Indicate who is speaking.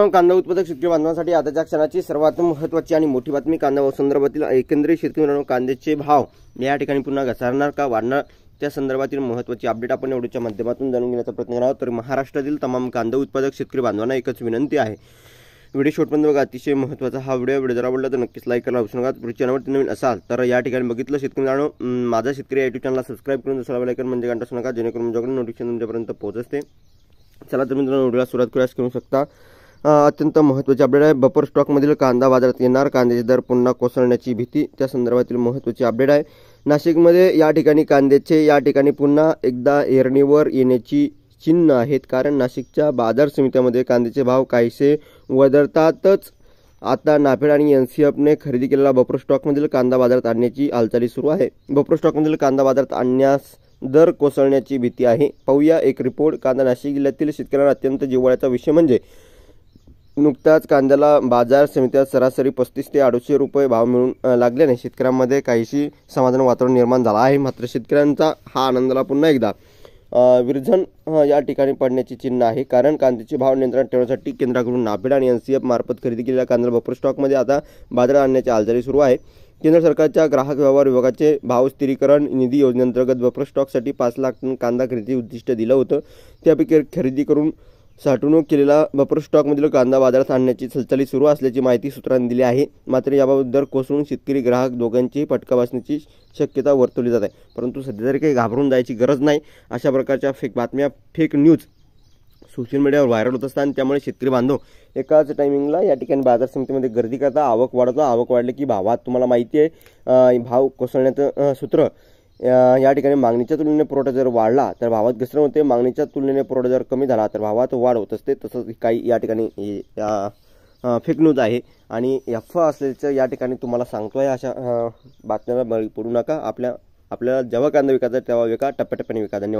Speaker 1: तमाम कांदा उत्पादक शेतकरी बांधवांसाठी आताच्या क्षणाची सर्वात महत्त्वाची आणि मोठी बातमी। कांदा संदर्भातील एकंदरीत शेतकरी मित्रांनो, कांद्याचे भाव या ठिकाणी पुन्हा घसरणार का वाढणार त्या संदर्भातील महत्त्वाची अपडेट आपण एवढ्याच्या माध्यमातून जाणून घेण्याचा प्रयत्न करणार आहोत। तर महाराष्ट्रातील तमाम कांदा उत्पादक शेतकरी बांधवांना एकच विनंती आहे, व्हिडिओ शेवटपर्यंत बघा। अतिशय महत्त्वाचा हा व्हिडिओ जर आवडला तर नक्कीच लाईक करायला विसरू नका। पुढच्या चॅनलवर नवीन असाल तर या ठिकाणी बघितलं शेतकरी मित्रांनो, माझा शेतकरी YouTube चॅनलला सबस्क्राइब करून दुसरा बेल आयकॉन म्हणजे घंटा वाजवू नका, जेणेकरून माझ्याकडून नोटिफिकेशन तुमच्यापर्यंत पोहोचते। चला तर मित्रांनो, व्हिडिओला सुरुवात करूया। करू शकता अत्यंत महत्त्वाची अपडेट आहे। बफर स्टॉक मधील कांदा बाजारात येणार, कांद्याचे दर पुन्हा कोसळण्याची भीती त्या संदर्भातील महत्त्वाची अपडेट आहे। नाशिकमध्ये या ठिकाणी कांद्याचे या ठिकाणी पुन्हा एकदा एरणीवर येण्याची चिन्ह आहेत, कारण नाशिकच्या बाजार समित्यामध्ये कांद्याचे भाव काहीसे वधारतातच। आता नाफेड आणि NCFने खरेदी केलेला बफर स्टॉक मधील कांदा बाजारात आणण्याची हालचाली सुरू आहे। बफर स्टॉक मधील कांदा बाजारात आणण्यास दर कोसळण्याची भीती आहे। पाहूया एक रिपोर्ट। कांदा नाशिक जिल्ह्यातील शेतकऱ्यांना अत्यंत जिव्हाळ्याचा विषय म्हणजे नुकताच कांद्याला बाजार समित्यात सरासरी 35 ते 250 रुपये भाव मिळून लागल्याने शेतकऱ्यांमध्ये काहीशी समाधान वातावरण निर्माण झालं आहे। मात्र शेतकऱ्यांचा हा आनंदाला पुन्हा एकदा विरजन या ठिकाणी पडण्याची चिन्ह आहे, कारण कांद्याचे भाव नियंत्रणात ठेवण्यासाठी केंद्राकडून नाफेड आणि NCF मार्फत खरेदी केलेल्या कांद्याला बफर स्टॉकमध्ये आता बाजारात आणण्याची हालचाली सुरू आहे। केंद्र सरकारच्या ग्राहक व्यवहार विभागाचे भाव स्थिरीकरण निधी योजनेअंतर्गत बफर स्टॉकसाठी 5 लाख टन कांदा खरेदी उद्दिष्ट दिलं होतं। त्यापैकी खरेदी करून साठवणूक केलेला बफर स्टॉकमधील कांदा बाजारात आणण्याची हालचाली सुरू असल्याची माहिती सूत्रांनी दिली आहे। मात्र याबाबत दर कोसळून शेतकरी ग्राहक दोघांचीही फटका बसण्याची शक्यता वर्तवली जात आहे। परंतु सध्या तरी काही घाबरून जायची गरज नाही। अशा प्रकारच्या फेक न्यूज सोशल मीडियावर व्हायरल होत असतात, त्यामुळे शेतकरी बांधव एकाच टायमिंगला या ठिकाणी बाजार समितीमध्ये गर्दी करता, आवक वाढवतो। आवक वाढली की भावात तुम्हाला माहिती आहे भाव कोसळण्याचं सूत्र या ठिकाणी मागणीच्या तुलनेने पुरवठा जर वाढला तर भावात घसरण होते, मागणीच्या तुलनेने पुरवठा जर कमी झाला तर भावात वाढ होत असते। तसंच काही या ठिकाणी फेक न्यूज आहे आणि अफवा असल्याचं या ठिकाणी तुम्हाला सांगतोय। अशा बातम्यांना बळी पडू नका। आपल्याला जेव्हा कांदा विकायचा तेव्हा विका, टप्प्याटप्प्याने विका। धन्यवाद।